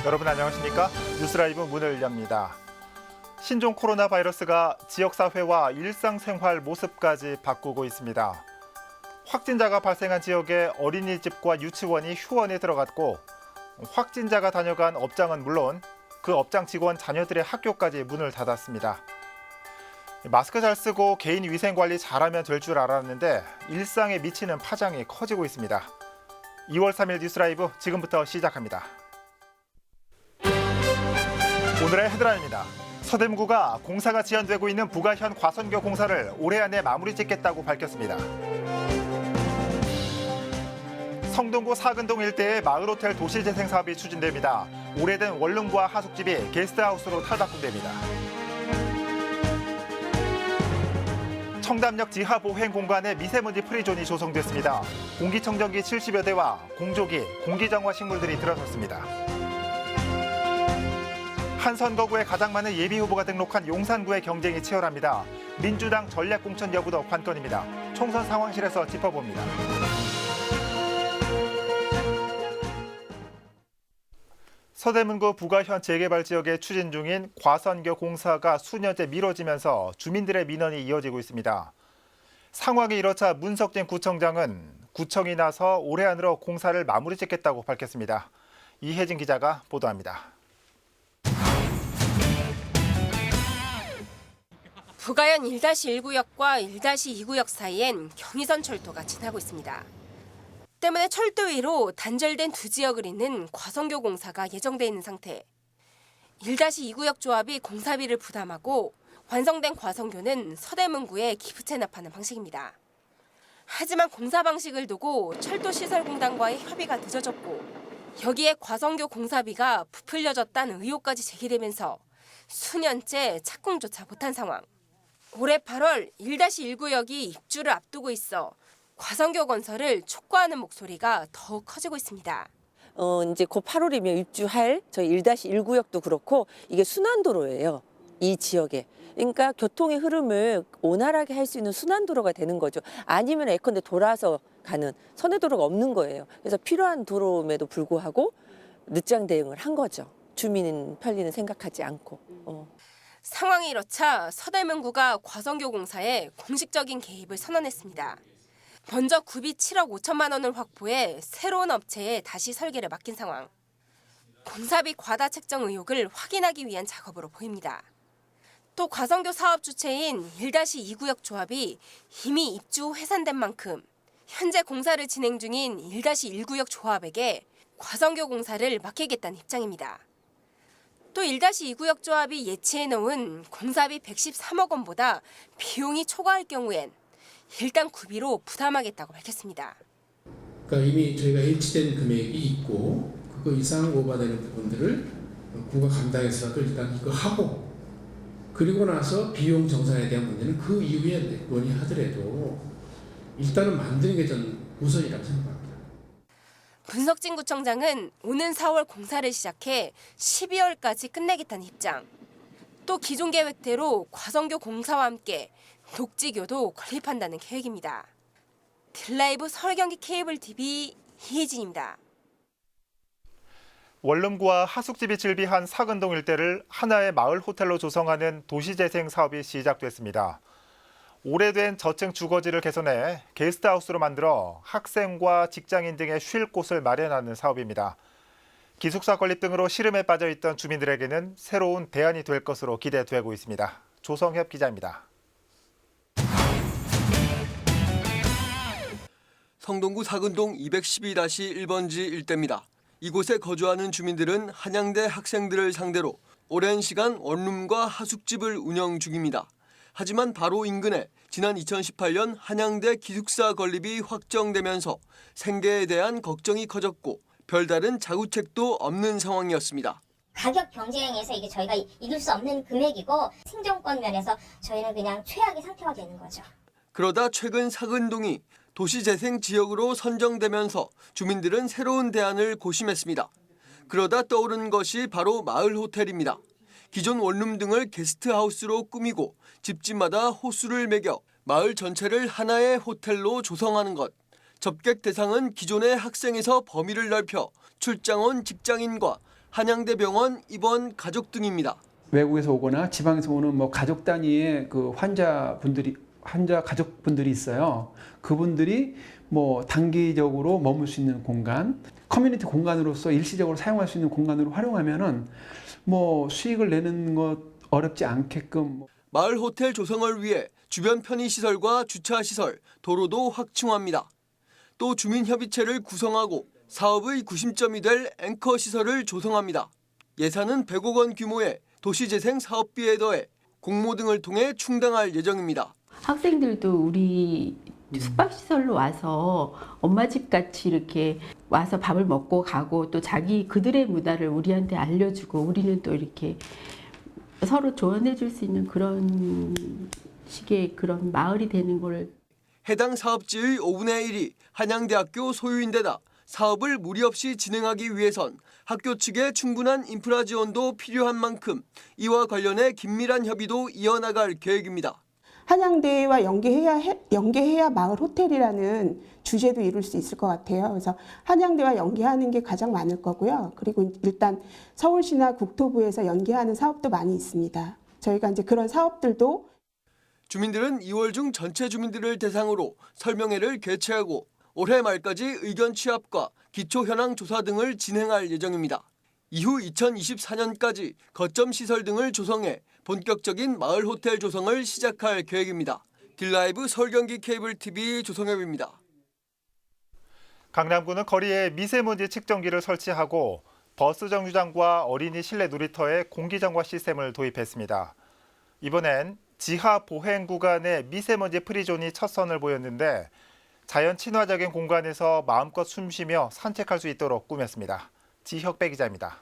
여러분 안녕하십니까? 뉴스라이브 문을 엽니다. 신종 코로나 바이러스가 지역사회와 일상생활 모습까지 바꾸고 있습니다. 확진자가 발생한 지역의 어린이집과 유치원이 휴원에 들어갔고 확진자가 다녀간 업장은 물론 그 업장 직원 자녀들의 학교까지 문을 닫았습니다. 마스크 잘 쓰고 개인 위생 관리 잘하면 될 줄 알았는데 일상에 미치는 파장이 커지고 있습니다. 2월 3일 뉴스라이브 지금부터 시작합니다. 오늘의 헤드라인입니다. 서대문구가 공사가 지연되고 있는 부가현 과선교 공사를 올해 안에 마무리 짓겠다고 밝혔습니다. 성동구 사근동 일대의 마을호텔 도시재생 사업이 추진됩니다. 오래된 원룸과 하숙집이 게스트하우스로 탈바꿈됩니다. 청담역 지하 보행 공간에 미세먼지 프리존이 조성됐습니다. 공기청정기 70여 대와 공조기, 공기정화 식물들이 들어섰습니다. 한 선거구에 가장 많은 예비후보가 등록한 용산구의 경쟁이 치열합니다. 민주당 전략공천 여부도 관건입니다. 총선 상황실에서 짚어봅니다. 서대문구 부가현 재개발 지역에 추진 중인 과선교 공사가 수년째 미뤄지면서 주민들의 민원이 이어지고 있습니다. 상황이 이렇자 문석진 구청장은 구청이 나서 올해 안으로 공사를 마무리 짓겠다고 밝혔습니다. 이혜진 기자가 보도합니다. 부가현 1-1구역과 1-2구역 사이엔 경의선 철도가 지나고 있습니다. 때문에 철도 위로 단절된 두 지역을 잇는 과선교 공사가 예정돼 있는 상태. 1-2구역 조합이 공사비를 부담하고 완성된 과선교는 서대문구에 기부 체납하는 방식입니다. 하지만 공사 방식을 두고 철도시설공단과의 협의가 늦어졌고 여기에 과선교 공사비가 부풀려졌다는 의혹까지 제기되면서 수년째 착공조차 못한 상황. 올해 8월 1-1구역이 입주를 앞두고 있어 과선교 건설을 촉구하는 목소리가 더욱 커지고 있습니다. 이제 곧 8월이면 입주할 저희 1-1구역도 그렇고 이게 순환도로예요. 이 지역에. 그러니까 교통의 흐름을 원활하게 할 수 있는 순환도로가 되는 거죠. 아니면 예컨대 돌아서 가는 선회도로가 없는 거예요. 그래서 필요한 도로임에도 불구하고 늦장 대응을 한 거죠. 주민 편리는 생각하지 않고. 상황이 이렇자 서대문구가 과선교 공사에 공식적인 개입을 선언했습니다. 먼저 구비 7억 5천만 원을 확보해 새로운 업체에 다시 설계를 맡긴 상황. 공사비 과다 책정 의혹을 확인하기 위한 작업으로 보입니다. 또 과선교 사업 주체인 1-2구역 조합이 이미 입주 후 해산된 만큼 현재 공사를 진행 중인 1-1구역 조합에게 과선교 공사를 맡기겠다는 입장입니다. 또 1-2구역 조합이 예치해놓은 공사비 113억 원보다 비용이 초과할 경우엔 일단 구비로 부담하겠다고 밝혔습니다. 그러니까 이미 저희가 일치된 금액이 있고 그거 이상 오버되는 부분들을 구가 감당해서라도 일단 이거 하고 그리고 나서 비용 정산에 대한 문제는 그 이후에 논의하더라도 일단은 만드는 게 전 우선이라고 생각합니다. 문석진 구청장은 오는 4월 공사를 시작해 12월까지 끝내겠다는 입장. 또 기존 계획대로 과선교 공사와 함께 녹지교도 건립한다는 계획입니다. 딜라이브 서울 경기 케이블 TV 이혜진입니다. 원룸과 하숙집이 즐비한 사근동 일대를 하나의 마을 호텔로 조성하는 도시재생 사업이 시작됐습니다. 오래된 저층 주거지를 개선해 게스트하우스로 만들어 학생과 직장인 등의 쉴 곳을 마련하는 사업입니다. 기숙사 건립 등으로 시름에 빠져있던 주민들에게는 새로운 대안이 될 것으로 기대되고 있습니다. 조성협 기자입니다. 성동구 사근동 212-1번지 일대입니다. 이곳에 거주하는 주민들은 한양대 학생들을 상대로 오랜 시간 원룸과 하숙집을 운영 중입니다. 하지만 바로 인근에 지난 2018년 한양대 기숙사 건립이 확정되면서 생계에 대한 걱정이 커졌고 별다른 자구책도 없는 상황이었습니다. 가격 경쟁에서 이게 저희가 이길 수 없는 금액이고 생존권 면에서 저희는 그냥 최악의 상태가 되는 거죠. 그러다 최근 사근동이 도시재생 지역으로 선정되면서 주민들은 새로운 대안을 고심했습니다. 그러다 떠오른 것이 바로 마을 호텔입니다. 기존 원룸 등을 게스트하우스로 꾸미고 집집마다 호수를 매겨 마을 전체를 하나의 호텔로 조성하는 것. 접객 대상은 기존의 학생에서 범위를 넓혀 출장 온 직장인과 한양대병원 입원 가족 등입니다. 외국에서 오거나 지방에서 오는 뭐 가족 단위의 그 환자 가족분들이 있어요. 그분들이 뭐 단기적으로 머물 수 있는 공간, 커뮤니티 공간으로서 일시적으로 사용할 수 있는 공간으로 활용하면은 뭐 수익을 내는 것 어렵지 않게끔. 마을 호텔 조성을 위해 주변 편의시설과 주차시설, 도로도 확충합니다. 또 주민협의체를 구성하고 사업의 구심점이 될 앵커 시설을 조성합니다. 예산은 100억 원 규모의 도시재생 사업비에 더해 공모 등을 통해 충당할 예정입니다. 학생들도 우리 숙박시설로 와서 엄마 집 같이 이렇게 와서 밥을 먹고 가고 또 그들의 문화를 우리한테 알려주고 우리는 또 이렇게 서로 조언해 줄 수 있는 그런 식의 그런 마을이 되는 걸. 해당 사업지의 5분의 1이 한양대학교 소유인데다 사업을 무리 없이 진행하기 위해선 학교 측의 충분한 인프라 지원도 필요한 만큼 이와 관련해 긴밀한 협의도 이어나갈 계획입니다. 한양대와 연계해야 마을 호텔이라는 주제도 이룰 수 있을 것 같아요. 그래서 한양대와 연계하는 게 가장 많을 거고요. 그리고 일단 서울시나 국토부에서 연계하는 사업도 많이 있습니다. 저희가 이제 그런 사업들도. 주민들은 2월 중 전체 주민들을 대상으로 설명회를 개최하고 올해 말까지 의견 취합과 기초 현황 조사 등을 진행할 예정입니다. 이후 2024년까지 거점 시설 등을 조성해 본격적인 마을 호텔 조성을 시작할 계획입니다. 딜라이브 서울 경기 케이블 TV 조성엽입니다. 강남구는 거리에 미세먼지 측정기를 설치하고 버스 정류장과 어린이 실내 놀이터에 공기정화 시스템을 도입했습니다. 이번엔 지하 보행 구간에 미세먼지 프리존이 첫 선을 보였는데 자연 친화적인 공간에서 마음껏 숨쉬며 산책할 수 있도록 꾸몄습니다. 지혁배 기자입니다.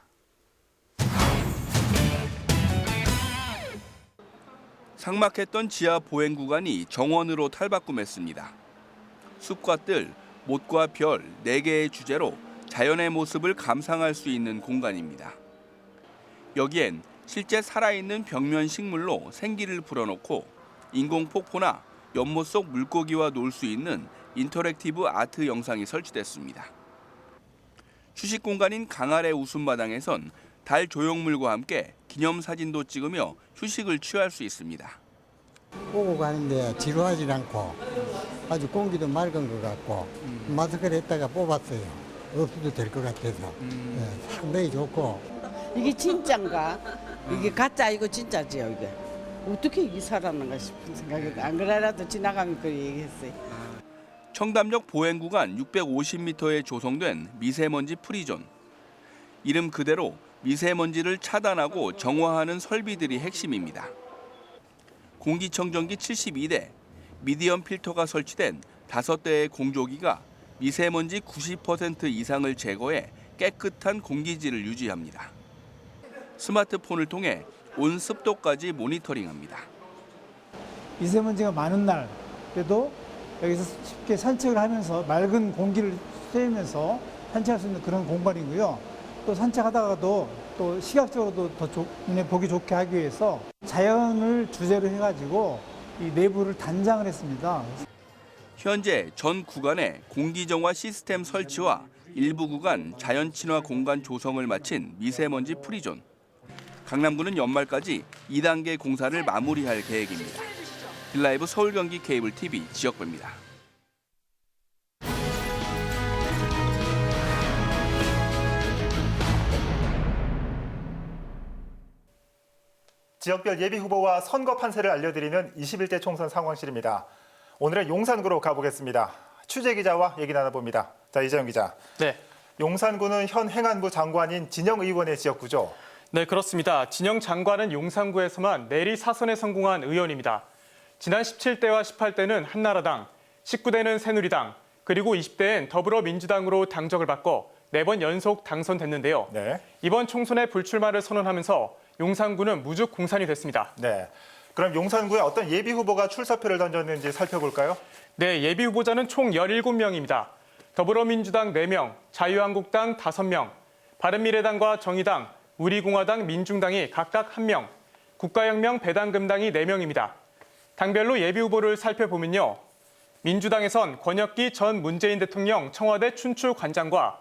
삭막했던 지하 보행 구간이 정원으로 탈바꿈했습니다. 숲과 뜰, 못과 별 4개의 주제로 자연의 모습을 감상할 수 있는 공간입니다. 여기엔 실제 살아있는 벽면 식물로 생기를 불어넣고 인공 폭포나 연못 속 물고기와 놀 수 있는 인터랙티브 아트 영상이 설치됐습니다. 휴식 공간인 강아래 웃음마당에선 달 조형물과 함께 기념사진도 찍으며 휴식을 취할 수 있습니다. 오고 가는데 지루하지 않고 아주 공기도 맑은 것 같고 마스크를 했다가 뽑았어요. 없어도 될 것 같아서 상당히 좋고. 이게 진짠가? 이게 가짜 아니고 진짜지요 이게. 어떻게 이게 살았는가 싶은 생각이 안 그래라도 지나가면 그 얘기했어요. 청담역 보행 구간 650m에 조성된 미세먼지 프리존. 이름 그대로 미세먼지를 차단하고 정화하는 설비들이 핵심입니다. 공기청정기 72대, 미디엄 필터가 설치된 5대의 공조기가 미세먼지 90% 이상을 제거해 깨끗한 공기질을 유지합니다. 스마트폰을 통해 온 습도까지 모니터링합니다. 미세먼지가 많은 날 그래도 여기서 쉽게 산책을 하면서 맑은 공기를 쐬면서 산책할 수 있는 그런 공간이고요. 또 산책하다가도 또 시각적으로도 더 눈에 보기 좋게 하기 위해서 자연을 주제로 해가지고 이 내부를 단장을 했습니다. 현재 전 구간에 공기정화 시스템 설치와 일부 구간 자연 친화 공간 조성을 마친 미세먼지 프리존. 강남구는 연말까지 2단계 공사를 마무리할 계획입니다. 딜라이브 서울 경기 케이블 TV 지역배입니다. 지역별 예비 후보와 선거 판세를 알려드리는 21대 총선 상황실입니다. 오늘은 용산구로 가보겠습니다. 취재 기자와 얘기 나눠봅니다. 자, 이재영 기자. 네. 용산구는 현 행안부 장관인 진영 의원의 지역구죠? 네, 그렇습니다. 진영 장관은 용산구에서만 내리 사선에 성공한 의원입니다. 지난 17대와 18대는 한나라당, 19대는 새누리당, 그리고 20대엔 더불어민주당으로 당적을 바꿔 4번 연속 당선됐는데요. 네. 이번 총선에 불출마를 선언하면서 용산구는 무죽 공산이 됐습니다. 네. 그럼 용산구에 어떤 예비 후보가 출사표를 던졌는지 살펴볼까요? 네, 예비 후보자는 총 17명입니다. 더불어민주당 4명, 자유한국당 5명, 바른미래당과 정의당, 우리공화당, 민중당이 각각 1명, 국가혁명, 배당금당이 4명입니다. 당별로 예비 후보를 살펴보면요. 민주당에선 권혁기 전 문재인 대통령 청와대 춘추관장과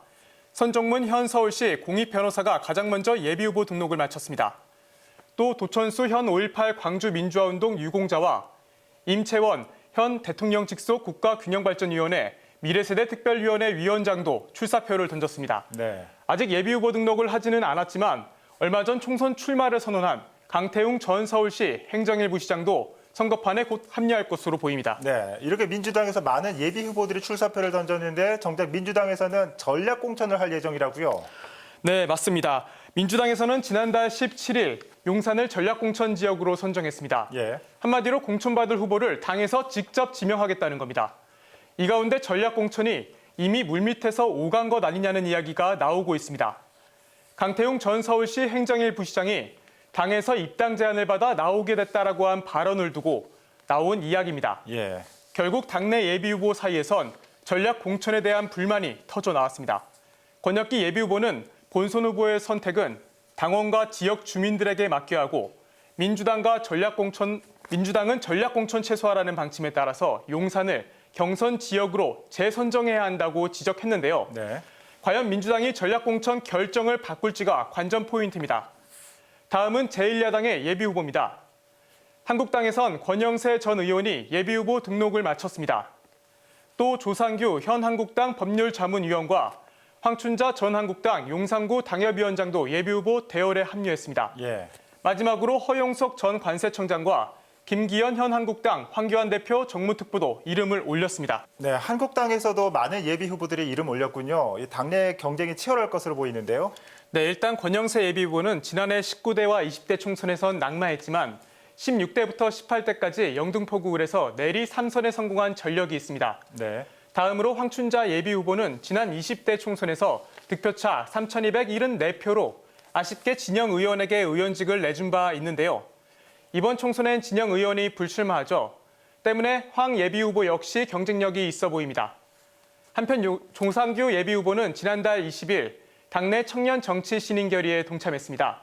선정문 현 서울시 공익 변호사가 가장 먼저 예비후보 등록을 마쳤습니다. 또 도천수 현 5.18 광주민주화운동 유공자와 임채원 현 대통령 직속 국가균형발전위원회 미래세대 특별위원회 위원장도 출사표를 던졌습니다. 네. 아직 예비후보 등록을 하지는 않았지만 얼마 전 총선 출마를 선언한 강태웅 전 서울시 행정일부 시장도 선거판에 곧 합류할 것으로 보입니다. 네, 이렇게 민주당에서 많은 예비 후보들이 출사표를 던졌는데 정작 민주당에서는 전략 공천을 할 예정이라고요. 네, 맞습니다. 민주당에서는 지난달 17일 용산을 전략공천 지역으로 선정했습니다. 예. 한마디로 공천받을 후보를 당에서 직접 지명하겠다는 겁니다. 이 가운데 전략공천이 이미 물밑에서 오간 것 아니냐는 이야기가 나오고 있습니다. 강태웅 전 서울시 행정일부 시장이 당에서 입당 제안을 받아 나오게 됐다라고 한 발언을 두고 나온 이야기입니다. 예. 결국 당내 예비후보 사이에선 전략공천에 대한 불만이 터져 나왔습니다. 권혁기 예비후보는 본선 후보의 선택은 당원과 지역 주민들에게 맡겨야 하고 민주당은 전략공천 최소화라는 방침에 따라서 용산을 경선 지역으로 재선정해야 한다고 지적했는데요. 네. 과연 민주당이 전략공천 결정을 바꿀지가 관전 포인트입니다. 다음은 제1야당의 예비후보입니다. 한국당에선 권영세 전 의원이 예비후보 등록을 마쳤습니다. 또 조상규 현 한국당 법률자문위원과 황춘자 전 한국당 용산구 당협위원장도 예비후보 대열에 합류했습니다. 예. 마지막으로 허용석 전 관세청장과 김기현 현 한국당 황교안 대표 정무특보도 이름을 올렸습니다. 네, 한국당에서도 많은 예비 후보들이 이름 올렸군요. 당내 경쟁이 치열할 것으로 보이는데요. 네, 일단 권영세 예비후보는 지난해 19대와 20대 총선에선 낙마했지만 16대부터 18대까지 영등포구에서 내리 3선에 성공한 전력이 있습니다. 네. 다음으로 황춘자 예비후보는 지난 20대 총선에서 득표차 3,274표로 아쉽게 진영 의원에게 의원직을 내준 바 있는데요. 이번 총선엔 진영 의원이 불출마하죠. 때문에 황 예비후보 역시 경쟁력이 있어 보입니다. 한편 조상규 예비후보는 지난달 20일 당내 청년 정치 신인 결의에 동참했습니다.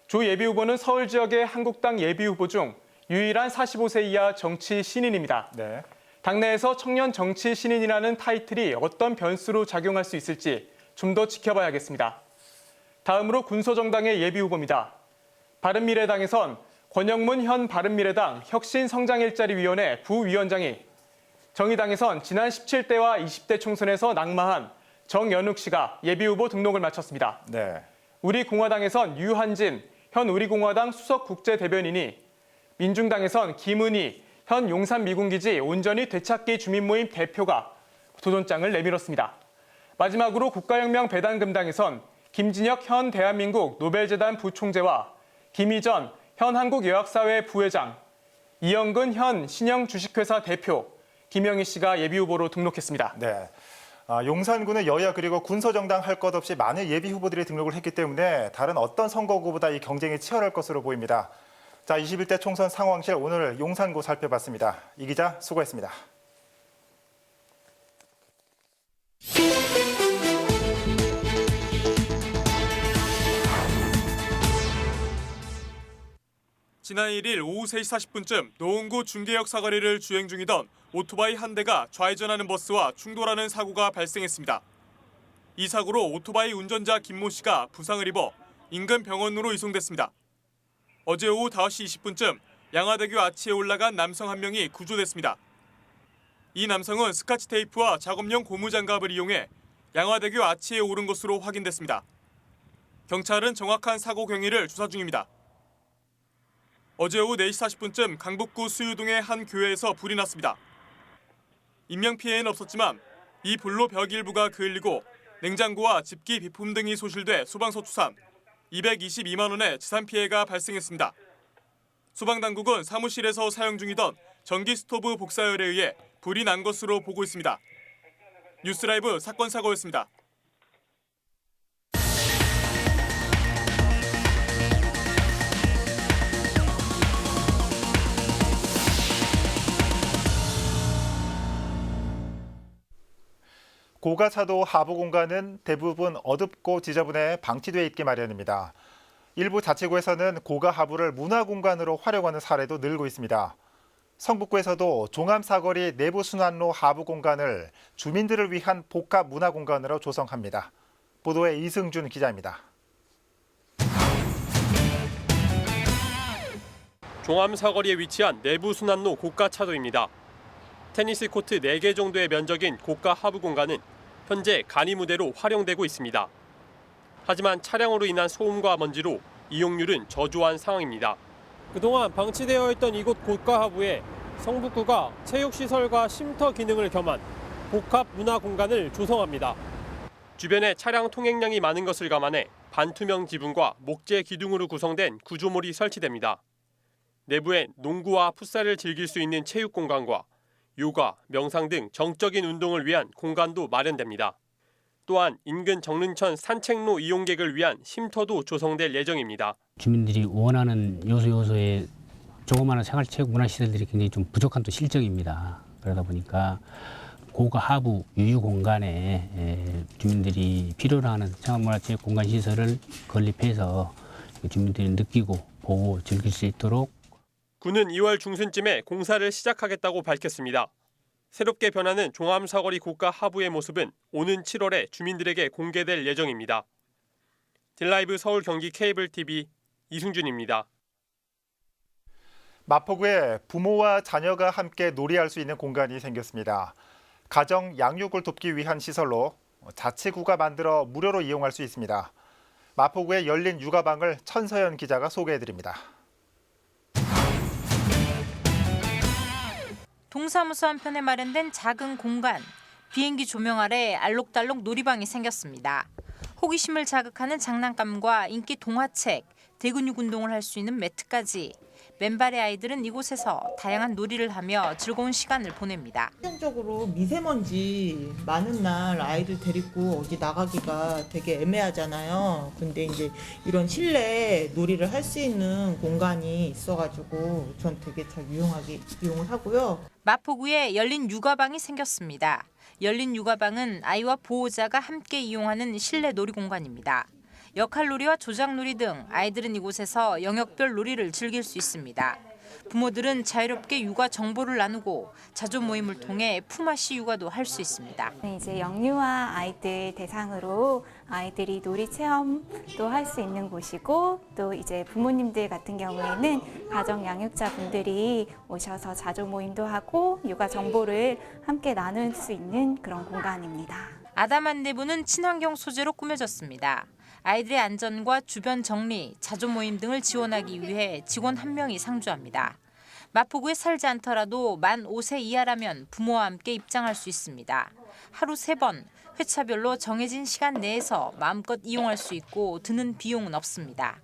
조 예비후보는 서울 지역의 한국당 예비후보 중 유일한 45세 이하 정치 신인입니다. 네. 당내에서 청년 정치 신인이라는 타이틀이 어떤 변수로 작용할 수 있을지 좀 더 지켜봐야겠습니다. 다음으로 군소정당의 예비후보입니다. 바른미래당에선 권영문 현 바른미래당 혁신성장일자리위원회 부위원장이, 정의당에선 지난 17대와 20대 총선에서 낙마한 정연욱 씨가 예비후보 등록을 마쳤습니다. 네. 우리공화당에선 유한진 현 우리공화당 수석국제대변인이, 민중당에선 김은희 현 용산미군기지 온전히 되찾기 주민모임 대표가 도전장을 내밀었습니다. 마지막으로 국가혁명배당금당에선 김진혁 현 대한민국 노벨재단 부총재와 김희전 현 한국여학사회 부회장, 이영근 현 신영주식회사 대표, 김영희 씨가 예비후보로 등록했습니다. 네. 용산구는 여야 그리고 군소정당 할 것 없이 많은 예비 후보들이 등록을 했기 때문에 다른 어떤 선거구보다 이 경쟁이 치열할 것으로 보입니다. 자, 21대 총선 상황실 오늘 용산구 살펴봤습니다. 이 기자 수고했습니다. 지난 1일 오후 3시 40분쯤 노원구 중계역 사거리를 주행 중이던 오토바이 한 대가 좌회전하는 버스와 충돌하는 사고가 발생했습니다. 이 사고로 오토바이 운전자 김모 씨가 부상을 입어 인근 병원으로 이송됐습니다. 어제 오후 5시 20분쯤 양화대교 아치에 올라간 남성 한 명이 구조됐습니다. 이 남성은 스카치 테이프와 작업용 고무장갑을 이용해 양화대교 아치에 오른 것으로 확인됐습니다. 경찰은 정확한 사고 경위를 조사 중입니다. 어제 오후 4시 40분쯤 강북구 수유동의 한 교회에서 불이 났습니다. 인명피해는 없었지만 이 불로 벽 일부가 그을리고 냉장고와 집기 비품 등이 소실돼 소방서 추산 222만 원의 재산 피해가 발생했습니다. 소방당국은 사무실에서 사용 중이던 전기 스토브 복사열에 의해 불이 난 것으로 보고 있습니다. 뉴스라이브 사건 사고였습니다. 고가차도 하부 공간은 대부분 어둡고 지저분해 방치돼 있기 마련입니다. 일부 자치구에서는 고가 하부를 문화공간으로 활용하는 사례도 늘고 있습니다. 성북구에서도 종암사거리 내부 순환로 하부 공간을 주민들을 위한 복합 문화공간으로 조성합니다. 보도에 이승준 기자입니다. 종암 사거리에 위치한 내부 순환로 고가 차도입니다. 테니스 코트 4개 정도의 면적인 고가 하부 공간은 현재 간이 무대로 활용되고 있습니다. 하지만 차량으로 인한 소음과 먼지로 이용률은 저조한 상황입니다. 그동안 방치되어 있던 이곳 고가 하부에 성북구가 체육시설과 쉼터 기능을 겸한 복합 문화 공간을 조성합니다. 주변에 차량 통행량이 많은 것을 감안해 반투명 지붕과 목재 기둥으로 구성된 구조물이 설치됩니다. 내부엔 농구와 풋살을 즐길 수 있는 체육 공간과 요가, 명상 등 정적인 운동을 위한 공간도 마련됩니다. 또한 인근 정릉천 산책로 이용객을 위한 쉼터도 조성될 예정입니다. 주민들이 원하는 요소의 조그마한 생활체육 문화시설들이 굉장히 좀 부족한 또 실정입니다. 그러다 보니까 고가 하부 유유 공간에 주민들이 필요로 하는 생활문화체육 공간 시설을 건립해서 주민들이 느끼고 보고 즐길 수 있도록 구는 2월 중순쯤에 공사를 시작하겠다고 밝혔습니다. 새롭게 변하는 종암 사거리 고가 하부의 모습은 오는 7월에 주민들에게 공개될 예정입니다. 딜라이브 서울 경기 케이블 TV 이승준입니다. 마포구에 부모와 자녀가 함께 놀이할 수 있는 공간이 생겼습니다. 가정 양육을 돕기 위한 시설로 자치구가 만들어 무료로 이용할 수 있습니다. 마포구에 열린 육아방을 천서연 기자가 소개해드립니다. 동사무소 한편에 마련된 작은 공간, 비행기 조명 아래 알록달록 놀이방이 생겼습니다. 호기심을 자극하는 장난감과 인기 동화책, 대근육 운동을 할 수 있는 매트까지 맨발의 아이들은 이곳에서 다양한 놀이를 하며 즐거운 시간을 보냅니다. 실질적으로 미세먼지 많은 날 아이들 데리고 어디 나가기가 되게 애매하잖아요. 근데 이제 이런 실내 놀이를 할 수 있는 공간이 있어가지고 전 되게 잘 유용하게 이용을 하고요. 마포구에 열린 육아방이 생겼습니다. 열린 육아방은 아이와 보호자가 함께 이용하는 실내 놀이 공간입니다. 역할놀이와 조작놀이 등 아이들은 이곳에서 영역별 놀이를 즐길 수 있습니다. 부모들은 자유롭게 육아 정보를 나누고 자조 모임을 통해 품앗이 육아도 할 수 있습니다. 이제 영유아 아이들 대상으로 아이들이 놀이 체험도 할 수 있는 곳이고 또 이제 부모님들 같은 경우에는 가정 양육자분들이 오셔서 자조 모임도 하고 육아 정보를 함께 나눌 수 있는 그런 공간입니다. 아담한 내부는 친환경 소재로 꾸며졌습니다. 아이들의 안전과 주변 정리, 자조 모임 등을 지원하기 위해 직원 1명이 상주합니다. 마포구에 살지 않더라도 만 5세 이하라면 부모와 함께 입장할 수 있습니다. 하루 3번, 회차별로 정해진 시간 내에서 마음껏 이용할 수 있고 드는 비용은 없습니다.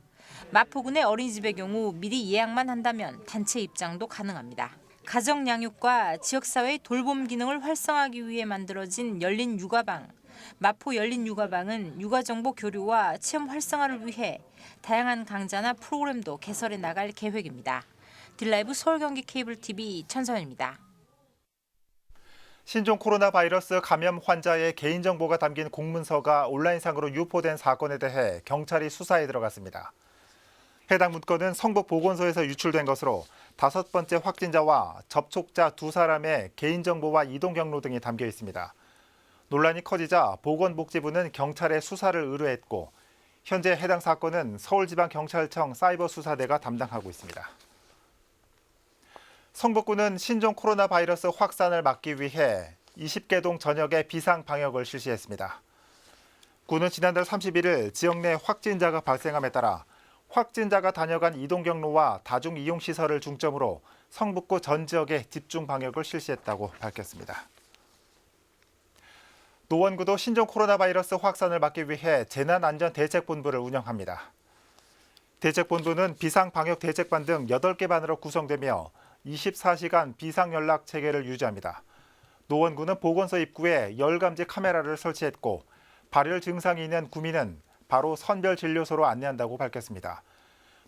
마포구 내 어린이집의 경우 미리 예약만 한다면 단체 입장도 가능합니다. 가정 양육과 지역사회의 돌봄 기능을 활성화하기 위해 만들어진 열린 육아방. 마포 열린 육아방은 육아정보 교류와 체험 활성화를 위해 다양한 강좌나 프로그램도 개설해 나갈 계획입니다. 딜라이브 서울 경기 케이블 TV 천선입니다. 신종 코로나 바이러스 감염 환자의 개인정보가 담긴 공문서가 온라인상으로 유포된 사건에 대해 경찰이 수사에 들어갔습니다. 해당 문건은 성북보건소에서 유출된 것으로 5번째 확진자와 접촉자 2사람의 개인정보와 이동 경로 등이 담겨 있습니다. 논란이 커지자 보건복지부는 경찰에 수사를 의뢰했고 현재 해당 사건은 서울지방경찰청 사이버수사대가 담당하고 있습니다. 성북구는 신종 코로나 바이러스 확산을 막기 위해 20개동 전역에 비상방역을 실시했습니다. 구는 지난달 31일 지역 내 확진자가 발생함에 따라 확진자가 다녀간 이동 경로와 다중 이용 시설을 중점으로 성북구 전 지역에 집중 방역을 실시했다고 밝혔습니다. 노원구도 신종 코로나 바이러스 확산을 막기 위해 재난안전대책본부를 운영합니다. 대책본부는 비상방역대책반 등 8개 반으로 구성되며 24시간 비상연락 체계를 유지합니다. 노원구는 보건소 입구에 열감지 카메라를 설치했고 발열 증상이 있는 구민은 바로 선별진료소로 안내한다고 밝혔습니다.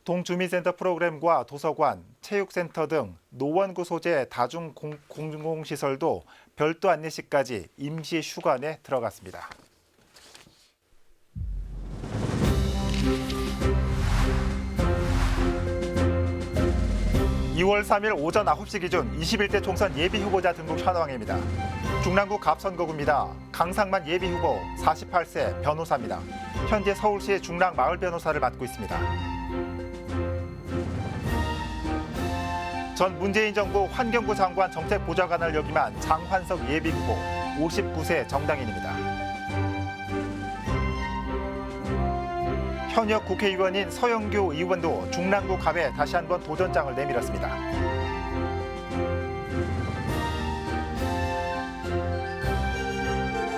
동주민센터 프로그램과 도서관, 체육센터 등 노원구 소재 다중 공공시설도 별도 안내시까지 임시 휴관에 들어갔습니다. 2월 3일 오전 9시 기준 21대 총선 예비 후보자 등록 현황입니다. 중랑구 갑선거구입니다. 강상만 예비후보 48세 변호사입니다. 현재 서울시 중랑 마을 변호사를 맡고 있습니다. 전 문재인 정부 환경부 장관 정책보좌관을 역임한 장환석 예비후보 59세 정당인입니다. 현역 국회의원인 서영교 의원도 중랑구 갑에 다시 한번 도전장을 내밀었습니다.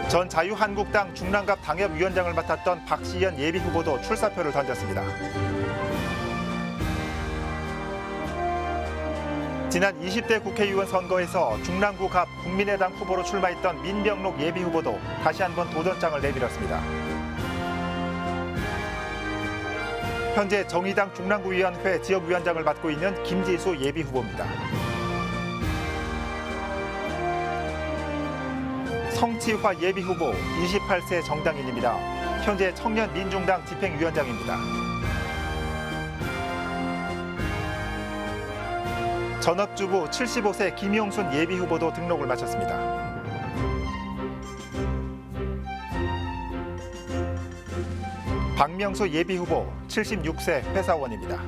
전 자유한국당 중랑갑 당협위원장을 맡았던 박시연 예비후보도 출사표를 던졌습니다. 지난 20대 국회의원 선거에서 중랑구 갑 국민의당 후보로 출마했던 민병록 예비후보도 다시 한번 도전장을 내밀었습니다. 현재 정의당 중랑구위원회 지역위원장을 맡고 있는 김지수 예비후보입니다. 성치화 예비후보 28세 정당인입니다. 현재 청년민중당 집행위원장입니다. 전업주부 75세 김용순 예비후보도 등록을 마쳤습니다. 박명수 예비후보 76세 회사원입니다.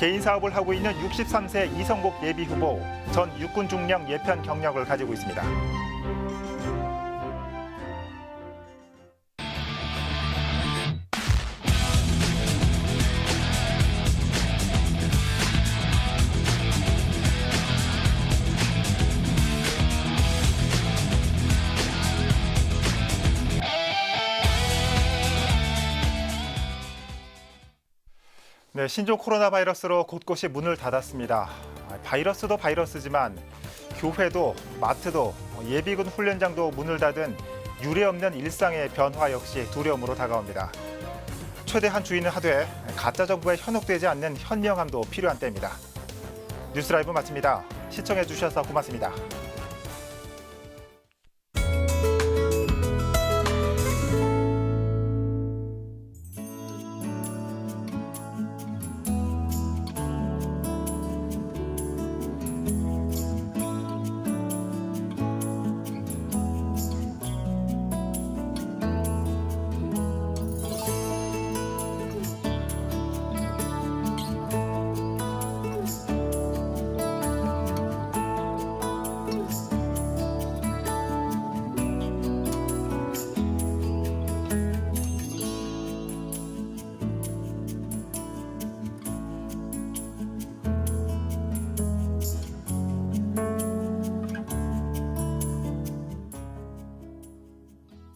개인 사업을 하고 있는 63세 이성복 예비후보, 전 육군 중령 예편 경력을 가지고 있습니다. 네, 신종 코로나 바이러스로 곳곳이 문을 닫았습니다. 바이러스도 바이러스지만 교회도 마트도 예비군 훈련장도 문을 닫은 유례없는 일상의 변화 역시 두려움으로 다가옵니다. 최대한 주의는 하되 가짜 정보에 현혹되지 않는 현명함도 필요한 때입니다. 뉴스라이브 마칩니다. 시청해 주셔서 고맙습니다.